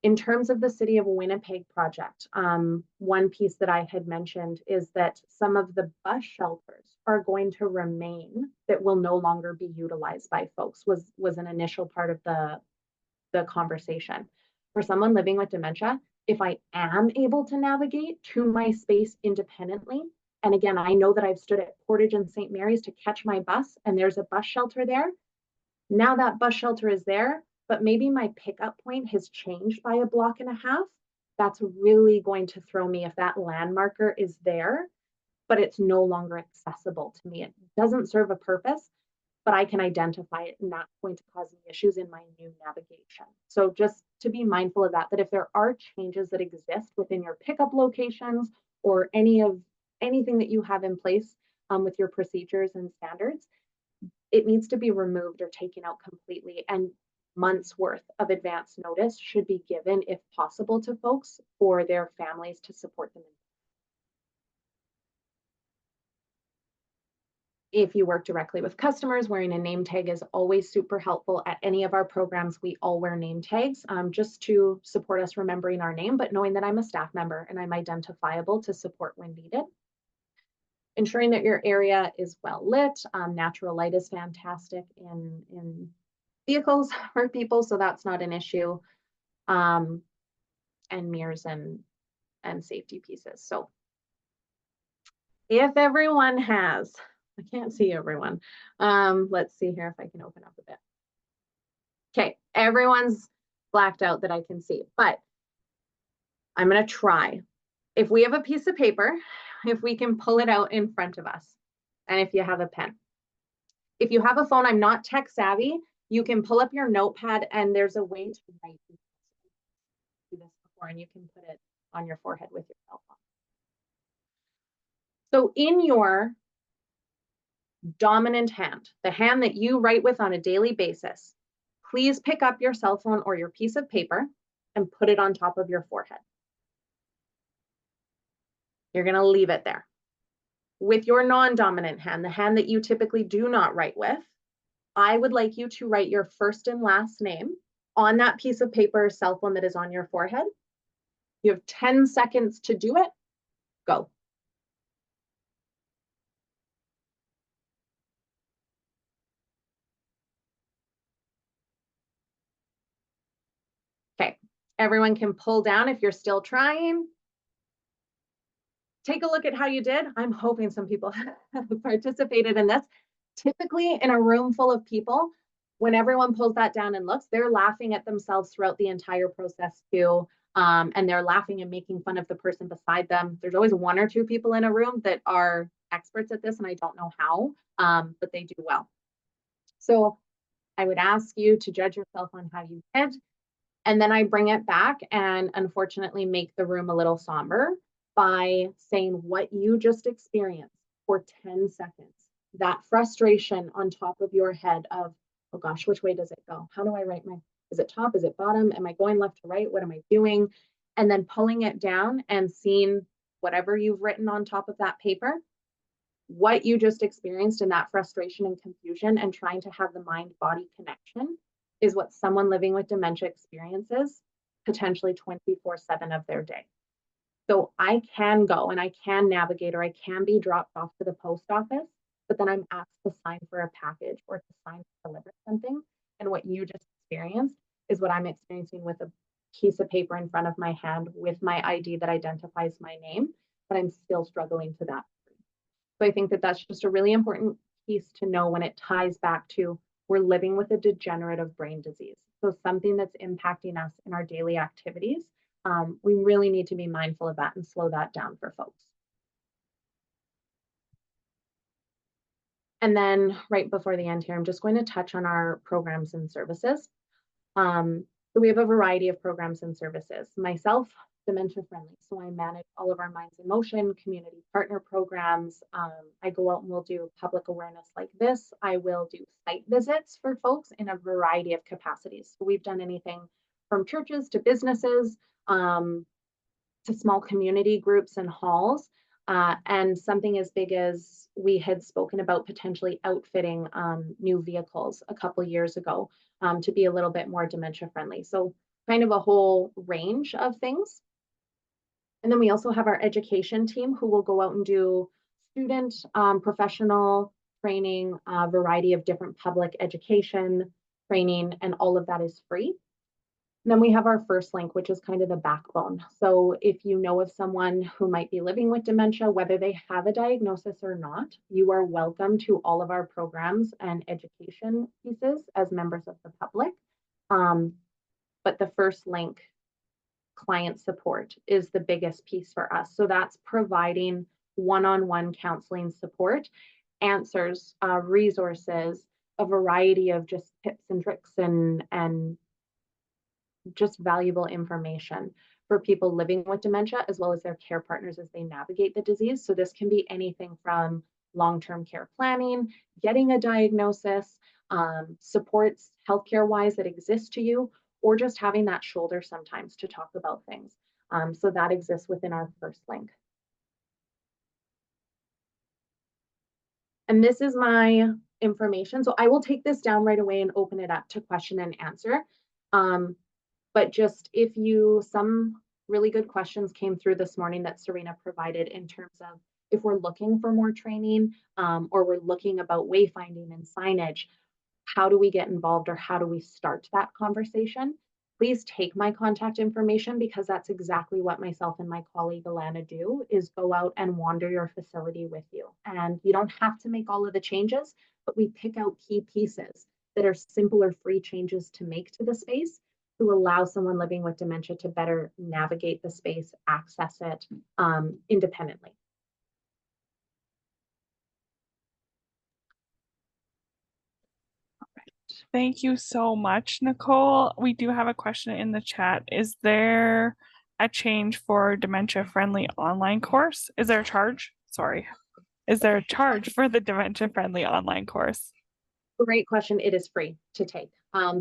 In terms of the City of Winnipeg project, one piece that I had mentioned is that some of the bus shelters are going to remain that will no longer be utilized by folks, was an initial part of the conversation. For someone living with dementia, if I am able to navigate to my space independently, and again, I know that I've stood at Portage and St. Mary's to catch my bus and there's a bus shelter there. Now that bus shelter is there, but maybe my pickup point has changed by a block and a half. That's really going to throw me if that landmarker is there, but it's no longer accessible to me. It doesn't serve a purpose, but I can identify it and that's going to cause me issues in my new navigation. So just to be mindful of that, that if there are changes that exist within your pickup locations or anything that you have in place with your procedures and standards, it needs to be removed or taken out completely, and months worth of advance notice should be given if possible to folks for their families to support them. If you work directly with customers, wearing a name tag is always super helpful. At any of our programs, we all wear name tags just to support us remembering our name, but knowing that I'm a staff member and I'm identifiable to support when needed. Ensuring that your area is well lit. Natural light is fantastic in vehicles for people, so that's not an issue. And mirrors and safety pieces. So if everyone has, I can't see everyone. Let's see here if I can open up a bit. Okay, everyone's blacked out that I can see, but I'm gonna try. If we have a piece of paper, if we can pull it out in front of us, and if you have a pen. If you have a phone, I'm not tech savvy, you can pull up your notepad and there's a way to write do this before, and you can put it on your forehead with your cell phone. So in your dominant hand, the hand that you write with on a daily basis, please pick up your cell phone or your piece of paper and put it on top of your forehead. You're going to leave it there. With your non-dominant hand, the hand that you typically do not write with, I would like you to write your first and last name on that piece of paper or cell phone that is on your forehead. You have 10 seconds to do it. Go. Okay, everyone can pull down if you're still trying. Take a look at how you did. I'm hoping some people have participated in this. Typically in a room full of people, when everyone pulls that down and looks, they're laughing at themselves throughout the entire process too. And they're laughing and making fun of the person beside them. There's always one or two people in a room that are experts at this, and I don't know how, but they do well. So I would ask you to judge yourself on how you did. And then I bring it back and unfortunately make the room a little somber by saying what you just experienced for 10 seconds. That frustration on top of your head of, oh gosh, which way does it go? How do I write my, is it top? Is it bottom? Am I going left to right? What am I doing? And then pulling it down and seeing whatever you've written on top of that paper, what you just experienced in that frustration and confusion, and trying to have the mind-body connection is what someone living with dementia experiences potentially 24/7 of their day. So I can go and I can navigate, or I can be dropped off to the post office, but then I'm asked to sign for a package or to sign to deliver something. And what you just experienced is what I'm experiencing with a piece of paper in front of my hand with my ID that identifies my name, but I'm still struggling to that. So I think that that's just a really important piece to know when it ties back to we're living with a degenerative brain disease. So something that's impacting us in our daily activities. We really need to be mindful of that and slow that down for folks. And then right before the end here, I'm just going to touch on our programs and services. So we have a variety of programs and services. Myself, dementia friendly. So I manage all of our Minds in Motion community partner programs. I go out and we'll do public awareness like this. I will do site visits for folks in a variety of capacities. So we've done anything from churches to businesses, to small community groups and halls, and something as big as we had spoken about potentially outfitting new vehicles a couple years ago to be a little bit more dementia friendly. So kind of a whole range of things. And then we also have our education team who will go out and do student, professional training, a variety of different public education training, and all of that is free. And then we have our first link, which is kind of the backbone. So if you know of someone who might be living with dementia, whether they have a diagnosis or not, you are welcome to all of our programs and education pieces as members of the public. But the first link, client support, is the biggest piece for us. So that's providing one-on-one counseling support, answers, resources, a variety of just tips and tricks and just valuable information for people living with dementia, as well as their care partners as they navigate the disease. So this can be anything from long-term care planning, getting a diagnosis, supports healthcare wise that exist to you, or just having that shoulder sometimes to talk about things. So that exists within our first link. And this is my information. So I will take this down right away and open it up to question and answer. But just if some really good questions came through this morning that Serena provided in terms of if we're looking for more training, or we're looking about wayfinding and signage, how do we get involved or how do we start that conversation? Please take my contact information, because that's exactly what myself and my colleague Alana do, is go out and wander your facility with you. And you don't have to make all of the changes, but we pick out key pieces that are simple or free changes to make to the space to allow someone living with dementia to better navigate the space, access it independently. Thank you so much, Nicole. We do have a question in the chat. Is there a change for dementia-friendly online course? Is there a charge? Sorry. Is there a charge for the dementia-friendly online course? Great question. It is free to take.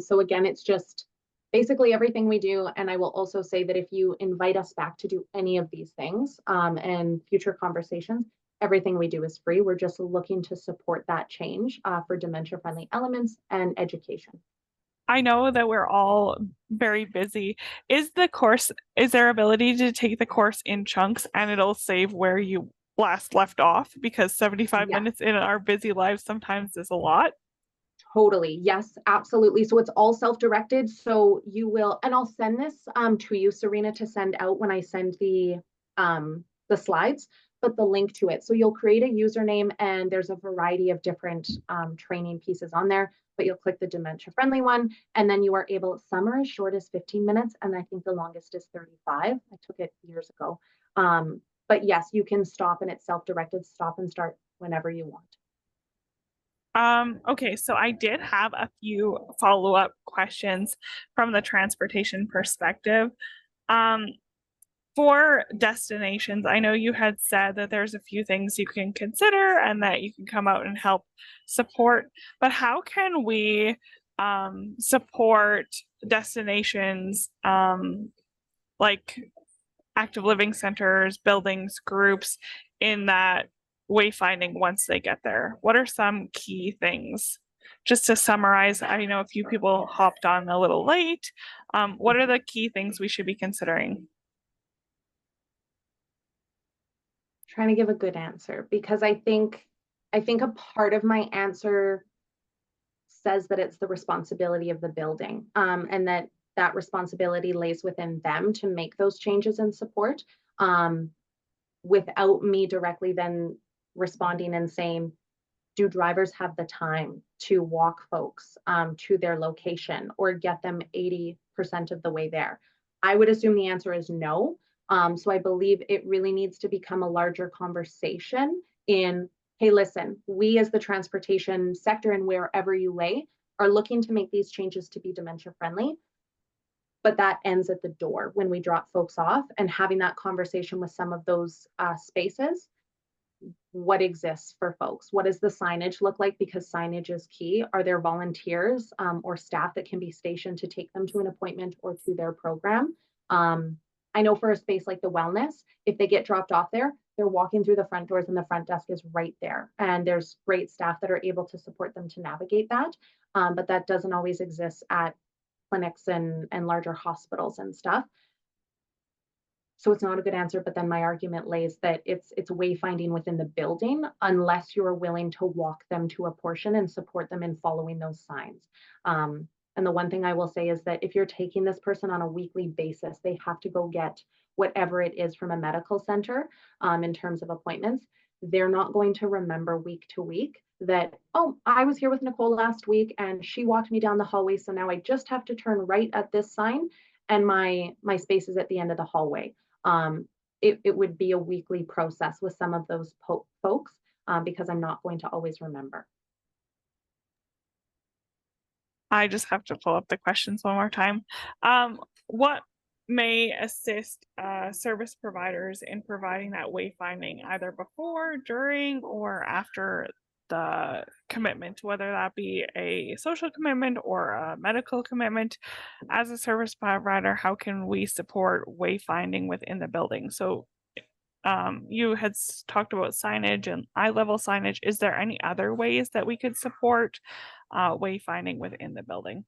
So again, it's just basically everything we do. And I will also say that if you invite us back to do any of these things and future conversations, everything we do is free. We're just looking to support that change for dementia-friendly elements and education. I know that we're all very busy. Is there ability to take the course in chunks and it'll save where you last left off? Because 75 minutes in our busy lives sometimes is a lot. Totally. Yes, absolutely. So it's all self-directed. So you will, and I'll send this to you, Serena, to send out when I send the slides, but the link to it. So you'll create a username and there's a variety of different training pieces on there, but you'll click the dementia friendly one. And then you are able, some are as short as 15 minutes. And I think the longest is 35. I took it years ago. But yes, you can stop and it's self-directed, stop and start whenever you want. Okay, so I did have a few follow-up questions from the transportation perspective. For destinations, I know you had said that there's a few things you can consider and that you can come out and help support, but how can we support destinations like active living centers, buildings, groups in that wayfinding once they get there? What are some key things? Just to summarize, I know a few people hopped on a little late. What are the key things we should be considering? Trying to give a good answer, because I think a part of my answer says that it's the responsibility of the building, and that responsibility lays within them to make those changes and support, without me directly then responding and saying, do drivers have the time to walk folks to their location or get them 80% of the way there? I would assume the answer is no. So I believe it really needs to become a larger conversation in, hey, listen, we as the transportation sector and wherever you lay are looking to make these changes to be dementia friendly. But that ends at the door when we drop folks off, and having that conversation with some of those spaces what exists for folks. What does the signage look like? Because signage is key. Are there volunteers or staff that can be stationed to take them to an appointment or to their program? I know for a space like the wellness, if they get dropped off there, they're walking through the front doors and the front desk is right there. And there's great staff that are able to support them to navigate that. But that doesn't always exist at clinics and larger hospitals and stuff. So it's not a good answer, but then my argument lays that it's wayfinding within the building unless you're willing to walk them to a portion and support them in following those signs. And the one thing I will say is that if you're taking this person on a weekly basis, they have to go get whatever it is from a medical center in terms of appointments. They're not going to remember week to week that, oh, I was here with Nicole last week and she walked me down the hallway. So now I just have to turn right at this sign and my space is at the end of the hallway. It would be a weekly process with some of those folks because I'm not going to always remember. I just have to pull up the questions one more time. What may assist service providers in providing that wayfinding either before, during, or after the commitment, whether that be a social commitment or a medical commitment? As a service provider, how can we support wayfinding within the building? So you had talked about signage and eye level signage. Is there any other ways that we could support wayfinding within the building?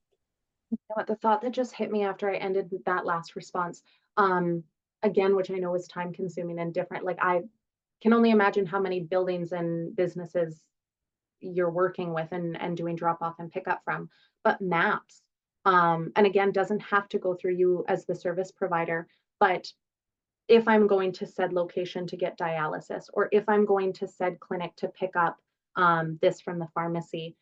You know what, the thought that just hit me after I ended that last response, again, which I know is time consuming and different. Like I can only imagine how many buildings and businesses you're working with and doing drop off and pick up from, but maps. And again, doesn't have to go through you as the service provider, but if I'm going to said location to get dialysis, or if I'm going to said clinic to pick up this from the pharmacy,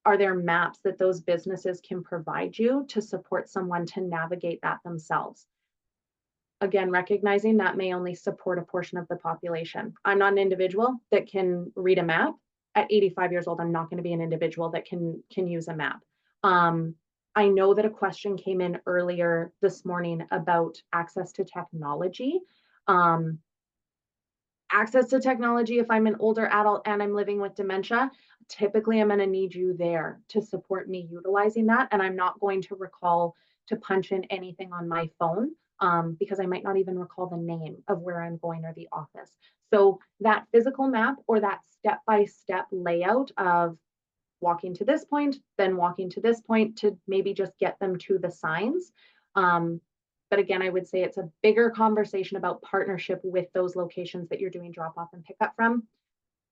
are there maps that those businesses can provide you to support someone to navigate that themselves? Again, recognizing that may only support a portion of the population. I'm not an individual that can read a map. At 85 years old, I'm not going to be an individual that can use a map. I know that a question came in earlier this morning about access to technology. Access to technology, if I'm an older adult and I'm living with dementia, typically I'm going to need you there to support me utilizing that. And I'm not going to recall to punch in anything on my phone because I might not even recall the name of where I'm going or the office. So that physical map or that step-by-step layout of walking to this point, then walking to this point to maybe just get them to the signs. But again, I would say it's a bigger conversation about partnership with those locations that you're doing drop off and pick up from.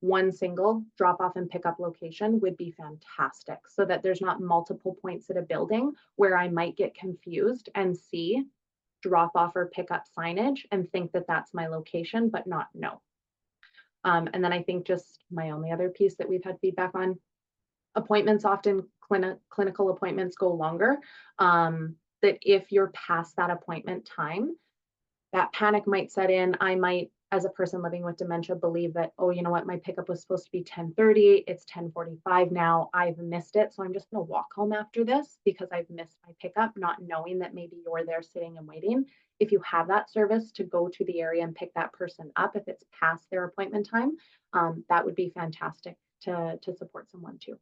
One single drop off and pick up location would be fantastic so that there's not multiple points at a building where I might get confused and see drop off or pick up signage and think that that's my location, but not know. And then I think just my only other piece that we've had feedback on, appointments often clinical appointments go longer. That if you're past that appointment time, that panic might set in. I might, as a person living with dementia, believe that, oh, you know what, my pickup was supposed to be 10:30. It's 10:45 now. I've missed it. So I'm just going to walk home after this because I've missed my pickup, not knowing that maybe you're there sitting and waiting. If you have that service to go to the area and pick that person up, if it's past their appointment time, that would be fantastic to support someone too.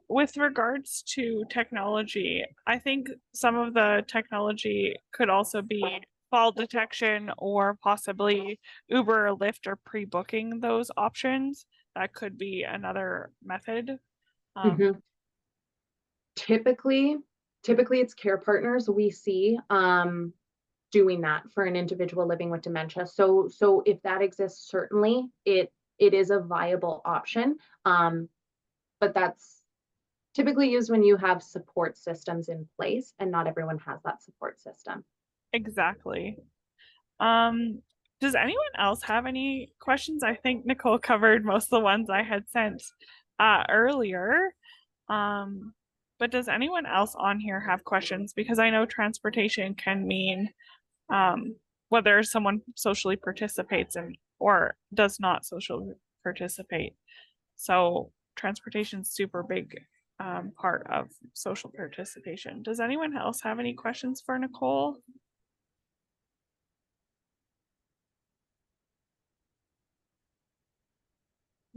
With regards to technology, I think some of the technology could also be fall detection or possibly Uber or Lyft or pre-booking those options. That could be another method. Typically it's care partners we see doing that for an individual living with dementia. So if that exists, certainly it is a viable option. But that's typically used when you have support systems in place and not everyone has that support system. Exactly. Does anyone else have any questions? I think Nicole covered most of the ones I had sent earlier. But does anyone else on here have questions? Because I know transportation can mean whether someone socially participates in or does not socially participate. So transportation is super big part of social participation. Does anyone else have any questions for Nicole?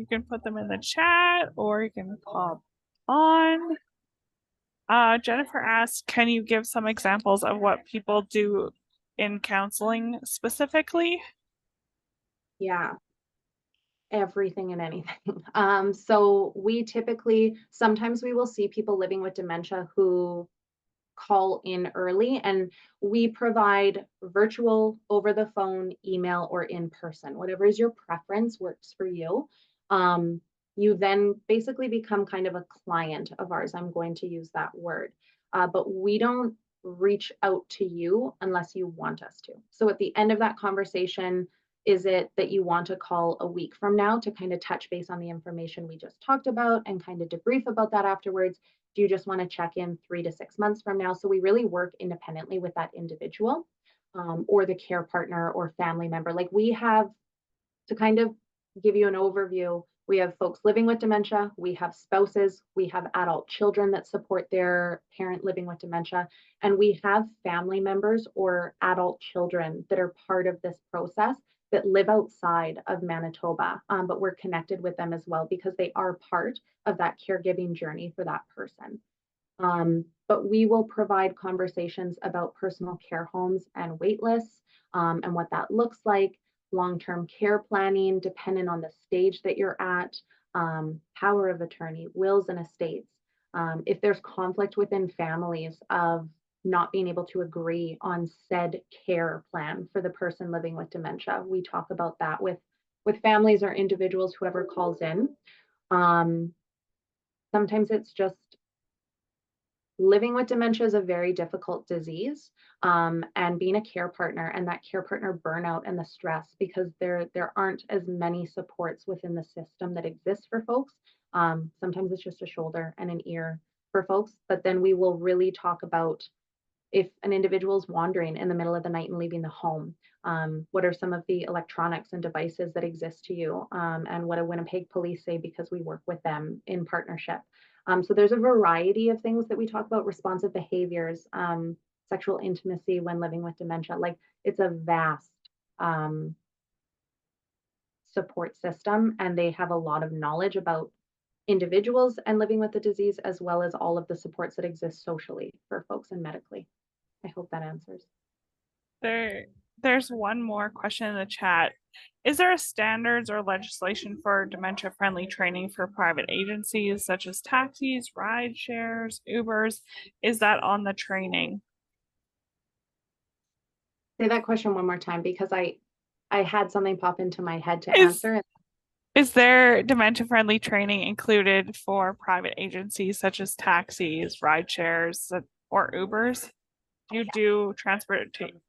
You can put them in the chat or you can pop on. Jennifer asked, can you give some examples of what people do in counseling specifically? Yeah. Everything and anything. So we typically, sometimes we will see people living with dementia who call in early, and we provide virtual, over the phone, email, or in person. Whatever is your preference works for you. You then basically become kind of a client of ours. I'm going to use that word. But we don't reach out to you unless you want us to. So at the end of that conversation, is it that you want to call a week from now to kind of touch base on the information we just talked about and kind of debrief about that afterwards? Do you just want to check in 3 to 6 months from now? So we really work independently with that individual, or the care partner or family member. Like, we have, to kind of give you an overview, we have folks living with dementia, we have spouses, we have adult children that support their parent living with dementia, and we have family members or adult children that are part of this process that live outside of Manitoba, but we're connected with them as well because they are part of that caregiving journey for that person. But we will provide conversations about personal care homes and wait lists, and what that looks like, long-term care planning, depending on the stage that you're at, power of attorney, wills and estates. If there's conflict within families of not being able to agree on said care plan for the person living with dementia, we talk about that with families or individuals, whoever calls in. Sometimes it's just living with dementia is a very difficult disease, and being a care partner and that care partner burnout and the stress, because there aren't as many supports within the system that exist for folks. Sometimes it's just a shoulder and an ear for folks, but then we will really talk about if an individual is wandering in the middle of the night and leaving the home, what are some of the electronics and devices that exist to you, and what do Winnipeg police say, because we work with them in partnership. So there's a variety of things that we talk about, responsive behaviors, sexual intimacy when living with dementia. Like, it's a vast support system, and they have a lot of knowledge about individuals and living with the disease, as well as all of the supports that exist socially for folks and medically. I hope that answers. There's one more question in the chat. Is there a standards or legislation for dementia-friendly training for private agencies such as taxis, ride shares, Ubers? Is that on the training? Say that question one more time, because I had something pop into my head to answer. Is there dementia-friendly training included for private agencies such as taxis, ride shares, or Ubers? Do you do transportation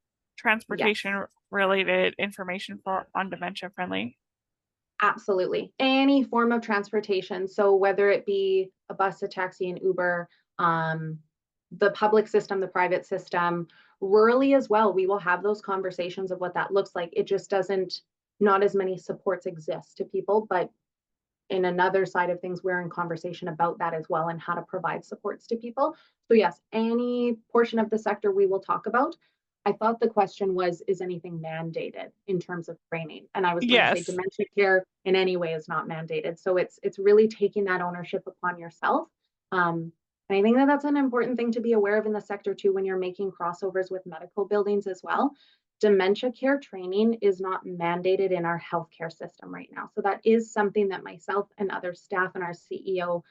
related information for on dementia friendly? Absolutely. Any form of transportation. So whether it be a bus, a taxi, an Uber, the public system, the private system, rurally as well, we will have those conversations of what that looks like. It just doesn't, not as many supports exist to people, but in another side of things, we're in conversation about that as well and how to provide supports to people. So yes, any portion of the sector we will talk about. I thought the question was, is anything mandated in terms of training? And I was going to say dementia care in any way is not mandated. So it's really taking that ownership upon yourself. And I think that that's an important thing to be aware of in the sector too, when you're making crossovers with medical buildings as well. Dementia care training is not mandated in our healthcare system right now. So that is something that myself and other staff and our CEO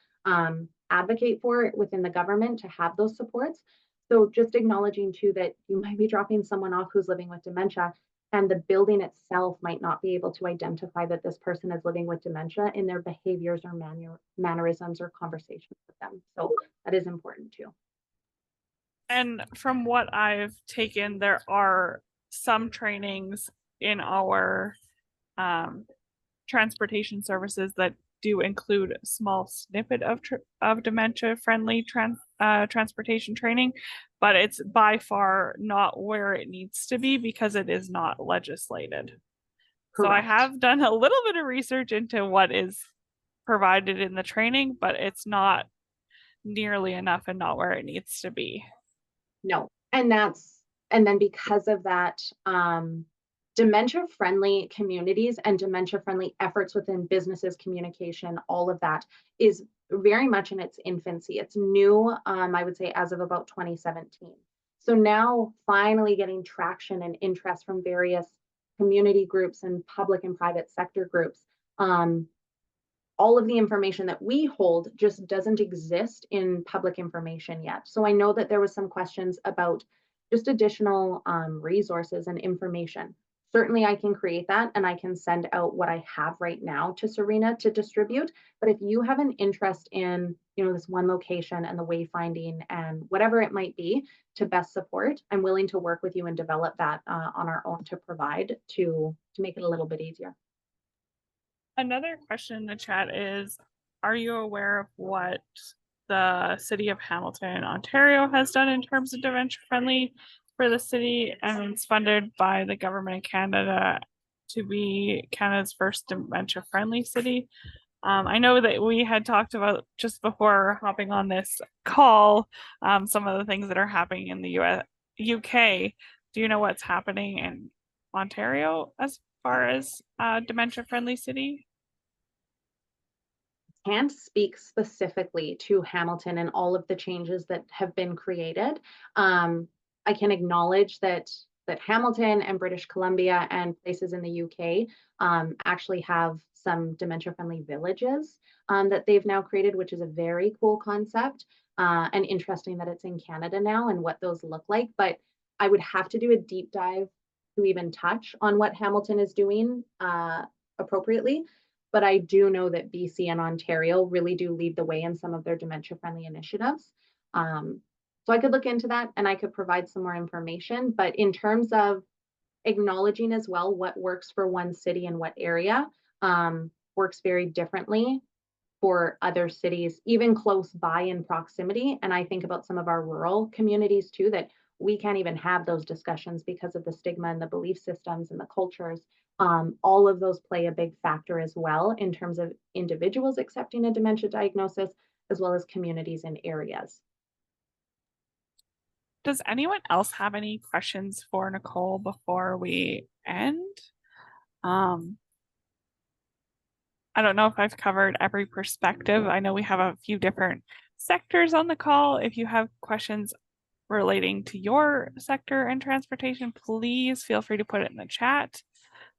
advocate for within the government, to have those supports. So just acknowledging too that you might be dropping someone off who's living with dementia, and the building itself might not be able to identify that this person is living with dementia in their behaviors or mannerisms or conversations with them. So that is important too. And from what I've taken, there are some trainings in our transportation services that do include a small snippet of dementia-friendly transportation training, but it's by far not where it needs to be because it is not legislated. Correct. So I have done a little bit of research into what is provided in the training, but it's not nearly enough and not where it needs to be. No, and then because of that, Dementia-friendly communities and dementia-friendly efforts within businesses, communication, all of that is very much in its infancy. It's new, I would say, as of about 2017. So now finally getting traction and interest from various community groups and public and private sector groups. All of the information that we hold just doesn't exist in public information yet. So I know that there was some questions about just additional resources and information. Certainly I can create that and I can send out what I have right now to Serena to distribute. But if you have an interest in, this one location and the wayfinding and whatever it might be to best support, I'm willing to work with you and develop that on our own to provide to make it a little bit easier. Another question in the chat is, are you aware of what the city of Hamilton, Ontario has done in terms of dementia friendly for the city, and it's funded by the government of Canada to be Canada's first dementia friendly city? I know that we had talked about just before hopping on this call, some of the things that are happening in the UK. Do you know what's happening in Ontario as far as dementia friendly city? Can't speak specifically to Hamilton and all of the changes that have been created. I can acknowledge that Hamilton and British Columbia and places in the UK actually have some dementia-friendly villages that they've now created, which is a very cool concept and interesting that it's in Canada now and what those look like. But I would have to do a deep dive to even touch on what Hamilton is doing appropriately. But I do know that BC and Ontario really do lead the way in some of their dementia-friendly initiatives. So I could look into that and I could provide some more information. But in terms of acknowledging as well what works for one city and what area works very differently for other cities, even close by in proximity. And I think about some of our rural communities too, that we can't even have those discussions because of the stigma and the belief systems and the cultures. All of those play a big factor as well in terms of individuals accepting a dementia diagnosis, as well as communities and areas. Does anyone else have any questions for Nicole before we end? I don't know if I've covered every perspective. I know we have a few different sectors on the call. If you have questions relating to your sector and transportation, please feel free to put it in the chat.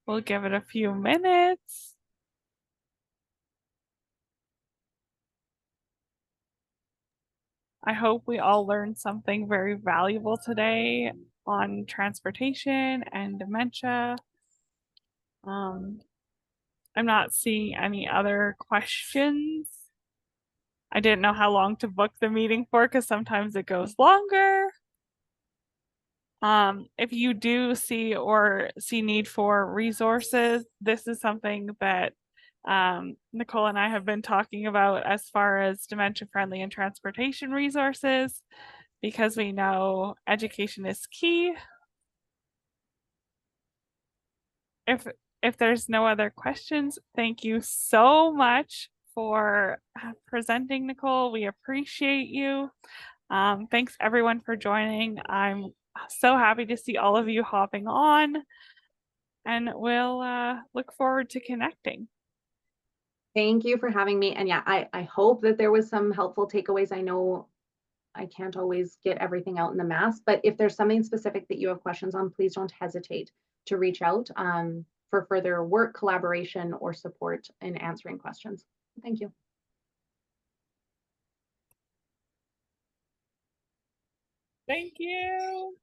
We'll give it a few minutes. I hope we all learned something very valuable today on transportation and dementia. I'm not seeing any other questions. I didn't know how long to book the meeting for because sometimes it goes longer. If you do see need for resources, this is something that Nicole and I have been talking about as far as dementia friendly and transportation resources, because we know education is key. If there's no other questions, thank you so much for presenting, Nicole. We appreciate you. Thanks everyone for joining. I'm so happy to see all of you hopping on, and we'll look forward to connecting. Thank you for having me. And yeah, I hope that there was some helpful takeaways. I know I can't always get everything out in the mass, but if there's something specific that you have questions on, please don't hesitate to reach out for further work, collaboration, or support in answering questions. Thank you. Thank you.